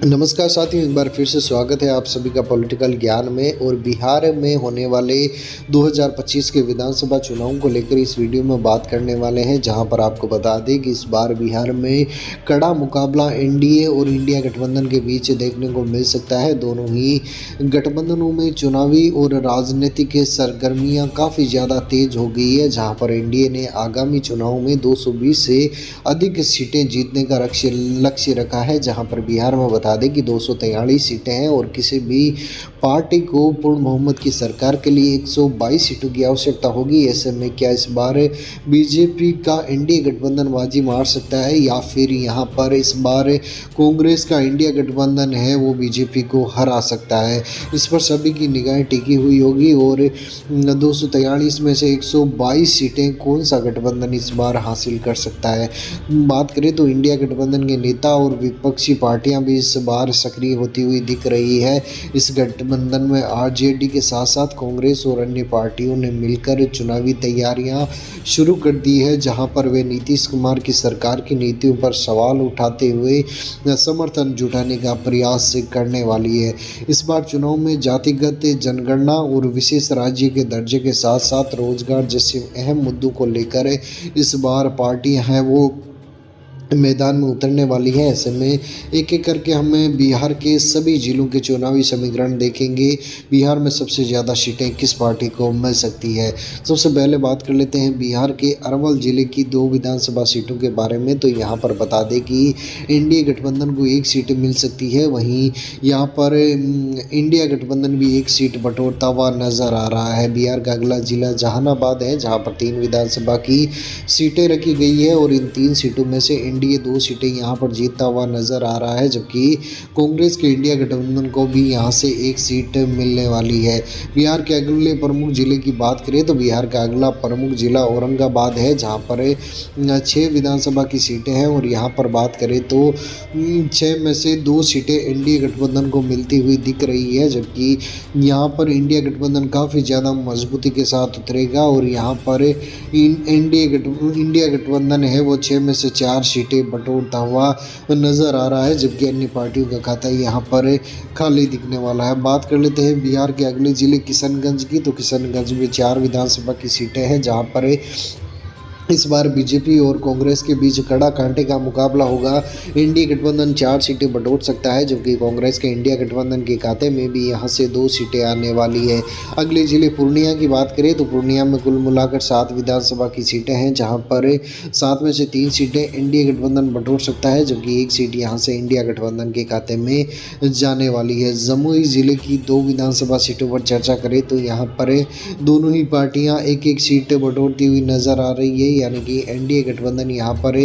नमस्कार साथियों, एक बार फिर से स्वागत है आप सभी का पॉलिटिकल ज्ञान में। और बिहार में होने वाले 2025 के विधानसभा चुनाव को लेकर इस वीडियो में बात करने वाले हैं, जहां पर आपको बता दें कि इस बार बिहार में कड़ा मुकाबला एनडीए और इंडिया गठबंधन के बीच देखने को मिल सकता है। दोनों ही गठबंधनों में चुनावी और राजनीतिक सरगर्मियाँ काफ़ी ज़्यादा तेज हो गई है, जहाँ पर एनडीए ने आगामी चुनाव में 220 से अधिक सीटें जीतने का लक्ष्य रखा है, जहाँ पर बिहार में बता दें कि 243 सीटें हैं और किसी भी पार्टी को पूर्ण बहुमत की सरकार के लिए 122 सीटों की आवश्यकता होगी। ऐसे में क्या इस बार बीजेपी का एनडीए गठबंधन बाजी मार सकता है, या फिर यहाँ पर इस बार कांग्रेस का इंडिया गठबंधन है वो बीजेपी को हरा सकता है? इस पर सभी की निगाहें टिकी हुई होगी। और 243 में से 122 सीटें कौन सा गठबंधन इस बार हासिल कर सकता है? बात करें तो इंडिया गठबंधन के नेता और विपक्षी पार्टियां भी इस बार सक्रिय होती हुई दिख रही है। इस गठबंधन में आरजेडी के साथ साथ कांग्रेस और अन्य पार्टियों ने मिलकर चुनावी तैयारियां शुरू कर दी है, जहां पर वे नीतीश कुमार की सरकार की नीतियों पर सवाल उठाते हुए समर्थन जुटाने का प्रयास करने वाली है। इस बार चुनाव में जातिगत जनगणना और विशेष राज्य के दर्जे के साथ साथ रोजगार जैसे अहम मुद्दों को लेकर इस बार पार्टियां हैं वो मैदान में उतरने वाली है। ऐसे में एक एक करके हमें बिहार के सभी जिलों के चुनावी समीकरण देखेंगे। बिहार में सबसे ज़्यादा सीटें किस पार्टी को मिल सकती है? सबसे पहले बात कर लेते हैं बिहार के अरवल जिले की 2 विधानसभा सीटों के बारे में। तो यहाँ पर बता दें कि एनडीए गठबंधन को 1 सीट मिल सकती है, वहीं यहाँ पर इंडिया गठबंधन भी 1 सीट बटोरता हुआ नजर आ रहा है। बिहार का अगला जिला जहानाबाद है, जहाँ पर 3 विधानसभा की सीटें रखी गई है और इन 3 सीटों में से एनडीए 2 सीटें यहां पर जीतता हुआ नजर आ रहा है, जबकि कांग्रेस के इंडिया गठबंधन को भी यहां से 1 सीट मिलने वाली है। बिहार के अगले प्रमुख जिले की बात करें तो बिहार का अगला प्रमुख जिला औरंगाबाद है, जहां पर 6 विधानसभा की सीटें हैं और यहां पर बात करें तो 6 में से 2 सीटें एनडीए गठबंधन को मिलती हुई दिख रही है, जबकि यहां पर इंडिया गठबंधन काफ़ी ज़्यादा मजबूती के साथ उतरेगा। और यहां पर इंडिया गठबंधन है वो 6 में से 4 सीटें बटोरता हुआ नजर आ रहा है, जबकि अन्य पार्टियों का खाता यहाँ पर खाली दिखने वाला है। बात कर लेते हैं बिहार के अगले जिले किशनगंज की। तो किशनगंज में 4 विधानसभा की सीटें हैं, जहाँ पर इस बार बीजेपी और कांग्रेस के बीच कड़ा कांटे का मुकाबला होगा। इंडिया गठबंधन 4 सीटें बटोर सकता है, जबकि कांग्रेस के इंडिया गठबंधन के खाते में भी यहां से 2 सीटें आने वाली है। अगले जिले पूर्णिया की बात करें तो पूर्णिया में कुल मिलाकर 7 विधानसभा की सीटें हैं, जहां पर 7 में से 3 सीटें इंडिया गठबंधन बटोर सकता है, जबकि 1 सीट यहाँ से इंडिया गठबंधन के खाते में जाने वाली है। जमुई जिले की 2 विधानसभा सीटों पर चर्चा करें तो यहाँ पर दोनों ही पार्टियाँ 1-1 सीट बटोरती हुई नजर आ रही है, यानी कि एनडीए गठबंधन यहाँ पर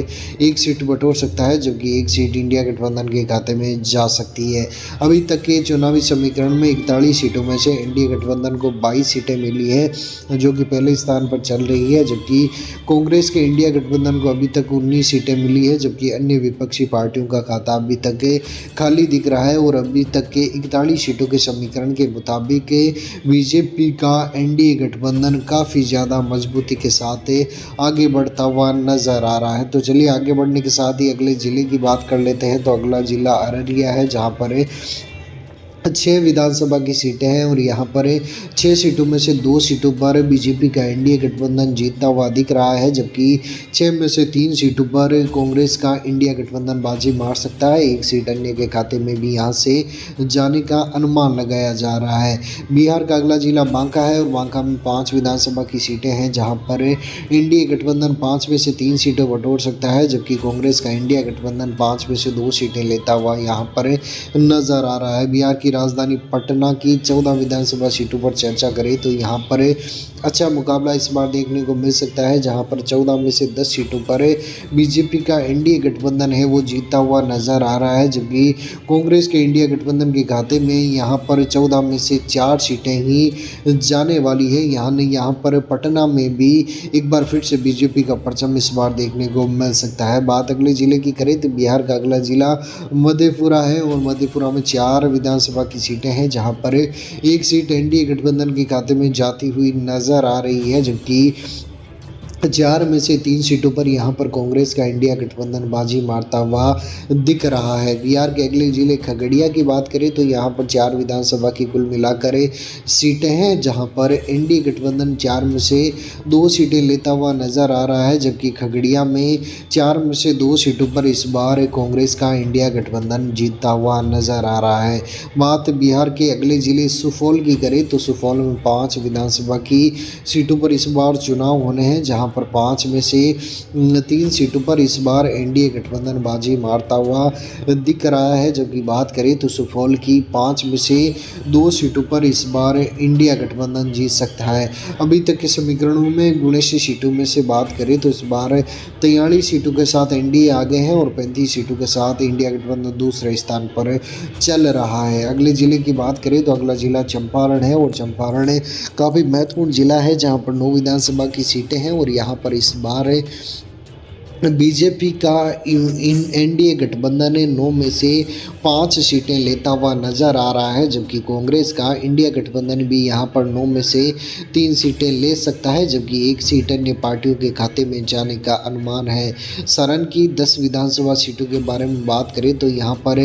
1 सीट बटोर सकता है, जबकि 1 सीट इंडिया गठबंधन के खाते में जा सकती है। अभी तक के चुनावी समीकरण में 41 सीटों में से एनडीए गठबंधन को 22 सीटें मिली है, जो कि पहले स्थान पर चल रही है, जबकि कांग्रेस के इंडिया गठबंधन को अभी तक 19 सीटें मिली है, जबकि अन्य विपक्षी पार्टियों का खाता अभी तक खाली दिख रहा है। और अभी तक के 41 सीटों के समीकरण के मुताबिक बीजेपी का एनडीए गठबंधन काफ़ी ज़्यादा मजबूती के साथ आगे बढ़ता हुआ नजर आ रहा है। तो चलिए आगे बढ़ने के साथ ही अगले जिले की बात कर लेते हैं। तो अगला जिला अररिया है, जहां पर 6 विधानसभा की सीटें हैं और यहाँ पर 6 सीटों में से 2 सीटों पर बीजेपी का एनडीए गठबंधन जीतता हुआ दिख रहा है, जबकि 6 में से 3 सीटों पर कांग्रेस का इंडिया गठबंधन बाजी मार सकता है। 1 सीट अन्य के खाते में भी यहाँ से जाने का अनुमान लगाया जा रहा है। बिहार का अगला जिला बांका है और बांका में 5 विधानसभा की सीटें हैं, जहाँ पर एनडीए गठबंधन 5 में से 3 सीटें बटोर सकता है, जबकि कांग्रेस का इंडिया गठबंधन 5 में से 2 सीटें लेता हुआ यहाँ पर नजर आ रहा है। बिहार की राजधानी पटना की 14 विधानसभा सीटों पर चर्चा करें तो यहाँ पर अच्छा मुकाबला इस बार देखने को मिल सकता है, जहाँ पर 14 में से 10 सीटों पर बीजेपी का एनडीए गठबंधन है वो जीतता हुआ नजर आ रहा है, जबकि कांग्रेस के इंडिया गठबंधन के खाते में यहाँ पर 14 में से 4 सीटें ही जाने वाली है। यहाँ पर पटना में भी एक बार फिर से बीजेपी का परचम इस बार देखने को मिल सकता है। बात अगले जिले की करें तो बिहार का अगला जिला मधेपुरा है और मधेपुरा में 4 विधानसभा की सीटें हैं, जहां पर 1 सीट एनडीए गठबंधन के खाते में जाती हुई नजर आ रही है, जबकि 4 में से 3 सीटों पर यहां पर कांग्रेस का इंडिया गठबंधन बाजी मारता हुआ दिख रहा है। बिहार के अगले जिले खगड़िया की बात करें तो यहां पर 4 विधानसभा की कुल मिलाकर सीटें हैं, जहां पर इंडिया गठबंधन 4 में से 2 सीटें लेता हुआ नजर आ रहा है, जबकि खगड़िया में 4 में से 2 सीटों पर इस बार कांग्रेस का इंडिया गठबंधन जीतता हुआ नजर आ रहा है। बात बिहार के अगले जिले सुपौल की करें तो सुपौल में 5 विधानसभा की सीटों पर इस बार चुनाव होने हैं, जहां पर 5 में से 3 सीटों पर इस बार एनडीए गठबंधन बाजी मारता हुआ दिख रहा है, जबकि बात करें तो सुपौल की 5 में से 2 सीटों पर इस बार इंडिया गठबंधन जीत सकता है। अभी तक के समीकरणों में 79 सीटों में से बात करें तो इस बार 43 सीटों के साथ एनडीए आगे हैं और 35 सीटों के साथ इंडिया गठबंधन दूसरे स्थान पर चल रहा है। अगले जिले की बात करें तो अगला जिला चंपारण है और चंपारण काफ़ी महत्वपूर्ण जिला है, जहां पर 9 विधानसभा की सीटें हैं और यहाँ पर इस बार बीजेपी का एनडीए गठबंधन ने 9 में से 5 सीटें लेता हुआ नजर आ रहा है, जबकि कांग्रेस का इंडिया गठबंधन भी यहां पर 9 में से 3 सीटें ले सकता है, जबकि 1 सीट अन्य पार्टियों के खाते में जाने का अनुमान है। सरण की 10 विधानसभा सीटों के बारे में बात करें तो यहां पर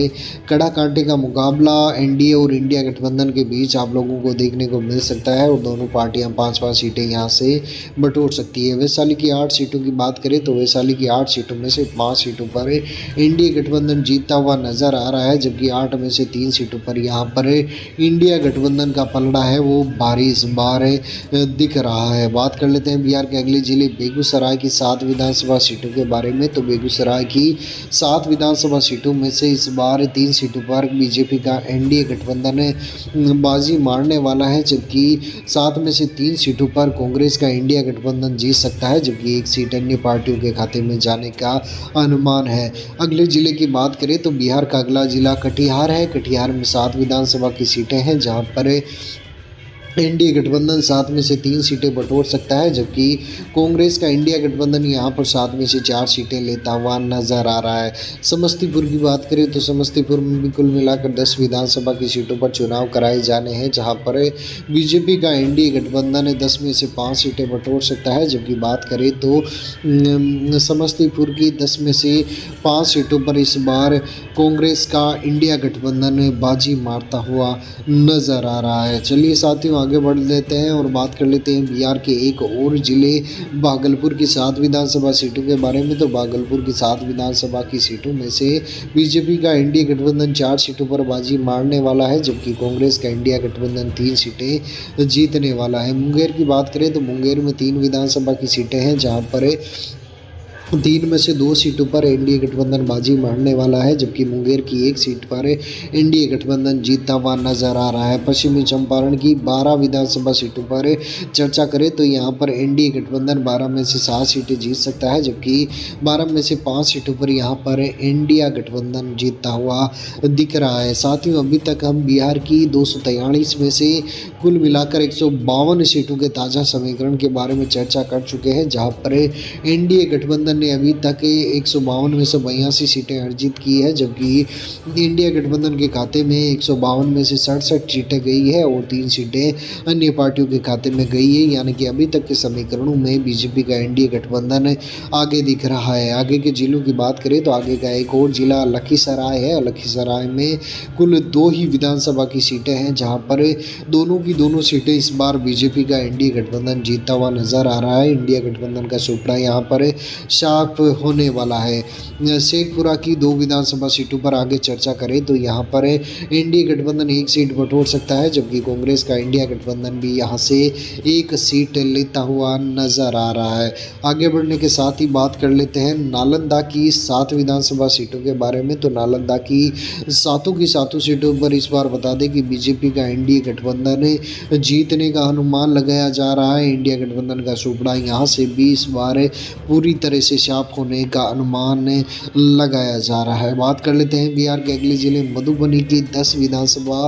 कड़ा कांटे का मुकाबला एनडीए और इंडिया गठबंधन के बीच आप लोगों को देखने को मिल सकता है और दोनों पार्टियां 5-5 सीटें यहां से बटोर सकती है। वैशाली की 8 सीटों की बात करें तो वैशाली की 8 सीटों में से 5 सीटों पर इंडिया गठबंधन जीतता हुआ नजर आ रहा है, जबकि 8 में से 3 सीटों पर यहां पर इंडिया गठबंधन का पलड़ा है वो भारी इस बार दिख रहा है। बात कर लेते हैं बिहार के अगले जिले बेगूसराय की 7 विधानसभा सीटों के बारे में। तो बेगूसराय की 7 विधानसभा सीटों में से इस बार 3 सीटों पर बीजेपी का एनडीए गठबंधन बाजी मारने वाला है, जबकि 7 में से 3 सीटों पर कांग्रेस का इंडिया गठबंधन जीत सकता है, जबकि 1 सीट अन्य पार्टियों के खाते में जाने का अनुमान है। अगले जिले की बात करें तो बिहार का अगला जिला कटिहार है। कटिहार में 7 विधानसभा की सीटें हैं, जहां पर एनडीए गठबंधन 7 में से 3 सीटें बटोर सकता है, जबकि कांग्रेस का इंडिया गठबंधन यहां पर 7 में से 4 सीटें लेता हुआ नजर आ रहा है। समस्तीपुर की बात करें तो समस्तीपुर में भी कुल मिलाकर 10 विधानसभा की सीटों पर चुनाव कराए जाने हैं, जहां पर बीजेपी का एनडीए गठबंधन 10 में से 5 सीटें बटोर सकता है, जबकि बात करें तो समस्तीपुर की 10 में से 5 सीटों पर इस बार कांग्रेस का इंडिया गठबंधन बाजी मारता हुआ नजर आ रहा है। चलिए साथियों आगे बढ़ लेते हैं और बात कर लेते हैं बिहार के एक और जिले भागलपुर की 7 विधानसभा सीटों के बारे में। तो भागलपुर की 7 विधानसभा की सीटों में से बीजेपी का इंडिया गठबंधन 4 सीटों पर बाजी मारने वाला है, जबकि कांग्रेस का इंडिया गठबंधन 3 सीटें जीतने वाला है। मुंगेर की बात करें तो मुंगेर में 3 विधानसभा की सीटें हैं, जहां पर 3 में से 2 सीटों पर एनडीए गठबंधन बाजी मारने वाला है, जबकि मुंगेर की 1 सीट पर एनडीए गठबंधन जीतता हुआ नजर आ रहा है। पश्चिमी चंपारण की 12 विधानसभा सीटों पर चर्चा करें तो यहां पर एनडीए गठबंधन 12 में से 7 सीटें जीत सकता है, जबकि 12 में से 5 सीटों पर यहां पर इंडिया गठबंधन जीतता हुआ दिख रहा है। साथियों अभी तक हम बिहार की 243 में से कुल मिलाकर 152 सीटों के ताज़ा समीकरण के बारे में चर्चा कर चुके हैं, जहां पर एनडीए गठबंधन ने अभी तक 152 में से 82 सीटें अर्जित की है, जबकि इंडिया गठबंधन के खाते में 152 में से 67 सीटें गई है और 3 सीटें अन्य पार्टियों के खाते में गई है, यानी कि अभी तक के समीकरणों में बीजेपी का एनडीए गठबंधन आगे दिख रहा है। आगे के जिलों की बात करें तो आगे का एक और जिला लखीसराय है। लखीसराय में कुल 2 ही विधानसभा की सीटें हैं, जहां पर दोनों की दोनों सीटें इस बार बीजेपी का एनडीए गठबंधन जीतता हुआ नजर आ रहा है। इंडिया गठबंधन का सुपड़ा यहाँ पर शार्प होने वाला है। शेखपुरा की 2 विधानसभा सीटों पर आगे चर्चा करें तो यहाँ पर एनडीए गठबंधन 1 सीट बटोर सकता है, जबकि कांग्रेस का इंडिया गठबंधन भी यहाँ से 1 सीट लेता हुआ नजर आ रहा है। आगे बढ़ने के साथ ही बात कर लेते हैं नालंदा की 7 विधानसभा सीटों के बारे में। तो नालंदा की 7 सीटों पर इस बार बता दें कि बीजेपी का एनडीए गठबंधन जीतने का अनुमान लगाया जा रहा है। इंडिया गठबंधन का सुपड़ा यहाँ से भी इस बार पूरी तरह से शार्प होने का अनुमान लगाया जा रहा है। बात कर लेते हैं बिहार के अगले जिले मधुबनी की 10 विधानसभा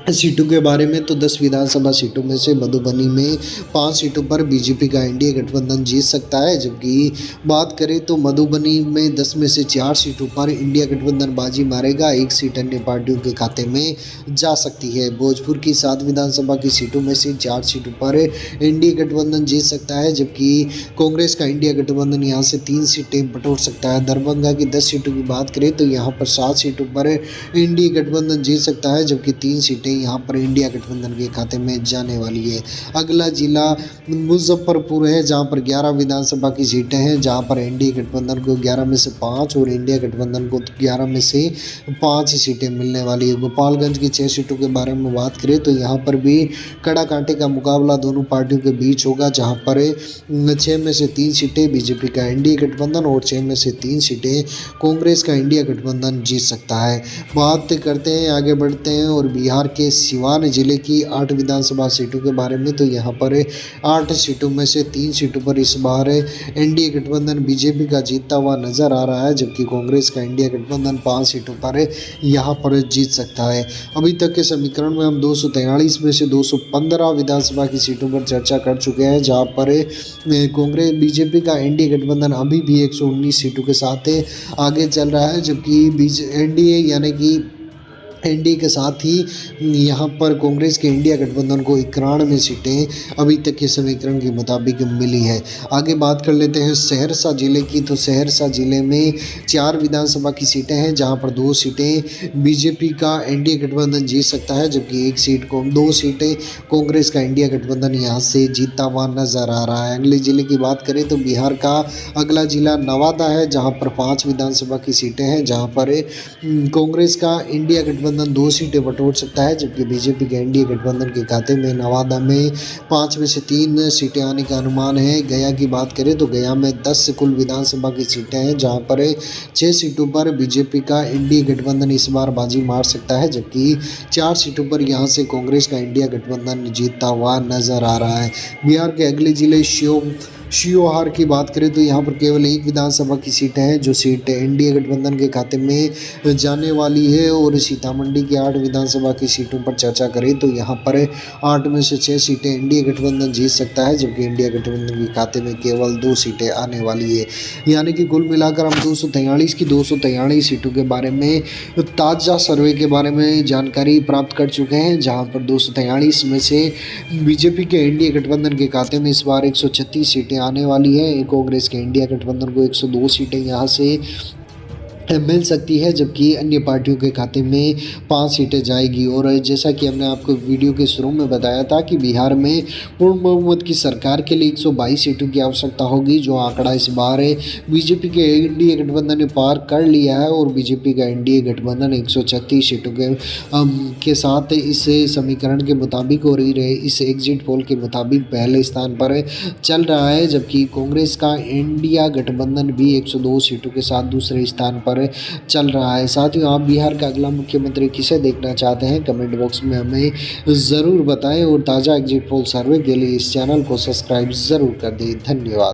सीटों के बारे में तो 10 विधानसभा सीटों में से मधुबनी में 5 सीटों पर बीजेपी का एनडीए गठबंधन जीत सकता है, जबकि बात करें तो मधुबनी में 10 में से 4 सीटों पर इंडिया गठबंधन बाजी मारेगा, 1 सीट अन्य पार्टियों के खाते में जा सकती है। भोजपुर की 7 विधानसभा की सीटों में से 4 सीटों पर एनडीए गठबंधन जीत सकता है, जबकि कांग्रेस का इंडिया गठबंधन यहाँ से 3 सीटें बटोर सकता है। दरभंगा की 10 सीटों की बात करें तो यहाँ पर 7 सीटों पर इंडिया गठबंधन जीत सकता है, जबकि 3 सीटें यहाँ पर इंडिया गठबंधन के खाते में जाने वाली है। अगला जिला मुजफ्फरपुर है, जहाँ पर 11 विधानसभा की सीटें हैं, जहाँ पर एनडीए गठबंधन को 11 में से 5 और इंडिया गठबंधन को 11 में से 5 सीटें मिलने वाली है। गोपालगंज की 6 सीटों के बारे में बात करें तो यहाँ पर भी कड़ा कांटे का मुकाबला दोनों पार्टियों के बीच होगा, जहाँ पर 6 में से 3 सीटें बीजेपी का एनडीए गठबंधन और 6 में से 3 सीटें कांग्रेस का इंडिया गठबंधन जीत सकता है। बात करते हैं, आगे बढ़ते हैं और बिहार के सिवान जिले की 8 विधानसभा सीटों के बारे में। तो यहाँ पर 8 सीटों में से 3 सीटों पर इस बार एनडीए गठबंधन बीजेपी का जीतता हुआ नजर आ रहा है, जबकि कांग्रेस का इंडिया गठबंधन 5 सीटों पर यहाँ पर जीत सकता है। अभी तक के समीकरण में हम 243 में से 215 विधानसभा की सीटों पर चर्चा कर चुके हैं, जहाँ पर कांग्रेस बीजेपी का एनडीए गठबंधन अभी भी 119 सीटों के साथ आगे चल रहा है, जबकि एनडीए यानी कि एनडीए के साथ ही यहाँ पर कांग्रेस के इंडिया गठबंधन को 91 सीटें अभी तक के समीकरण के मुताबिक मिली है। आगे बात कर लेते हैं सहरसा जिले की। तो सहरसा जिले में 4 विधानसभा की सीटें हैं, जहाँ पर 2 सीटें बीजेपी का एनडीए गठबंधन जीत सकता है, जबकि 2 सीटें कांग्रेस का इंडिया गठबंधन यहाँ से जीतता हुआ नजर आ रहा है। अगले जिले की बात करें तो बिहार का अगला जिला नवादा है, जहाँ पर 5 विधानसभा की सीटें हैं, जहाँ पर कांग्रेस का इंडिया गठबंधन 2 सीटें बटोर सकता है, जबकि बीजेपी के एनडीए गठबंधन के खाते में नवादा में 5 में से 3 सीटें आने का अनुमान है। गया की बात करें तो गया में 10 कुल विधानसभा की सीटें हैं, जहां पर 6 सीटों पर बीजेपी का एनडीए गठबंधन इस बार बाजी मार सकता है, जबकि 4 सीटों पर यहां से कांग्रेस का इंडिया गठबंधन जीतता हुआ नजर आ रहा है। बिहार के अगले जिले शिवहर की बात करें तो यहाँ पर केवल 1 विधानसभा की सीट है, जो सीट एनडीए गठबंधन के खाते में जाने वाली है। और सीतामढ़ी की 8 विधानसभा की सीटों पर चर्चा करें तो यहाँ पर 8 में से 6 सीटें एनडीए गठबंधन जीत सकता है, जबकि इंडिया गठबंधन के खाते में केवल 2 सीटें आने वाली है। यानी कि कुल मिलाकर हम 243 सीटों के बारे में ताज़ा सर्वे के बारे में जानकारी प्राप्त कर चुके हैं, जहाँ पर 243 में से बीजेपी के एनडीए गठबंधन के खाते में इस बार 136 सीटें आने वाली है। कांग्रेस के इंडिया गठबंधन को 102 सीटें यहाँ से मिल सकती है, जबकि अन्य पार्टियों के खाते में 5 सीटें जाएगी। और जैसा कि हमने आपको वीडियो के शुरू में बताया था कि बिहार में पूर्ण बहुमत की सरकार के लिए 122 सीटों की आवश्यकता होगी, जो आंकड़ा इस बार बीजेपी के एनडीए गठबंधन ने पार कर लिया है। और बीजेपी का एनडीए गठबंधन 136 सीटों के साथ इस समीकरण के मुताबिक और इस एग्जिट पोल के मुताबिक पहले स्थान पर चल रहा है, जबकि कांग्रेस का इंडिया गठबंधन भी 102 सीटों के साथ दूसरे स्थान पर चल रहा है। साथ ही आप बिहार का अगला मुख्यमंत्री किसे देखना चाहते हैं, कमेंट बॉक्स में हमें ज़रूर बताएं। और ताज़ा एग्जिट पोल सर्वे के लिए इस चैनल को सब्सक्राइब ज़रूर कर दें। धन्यवाद।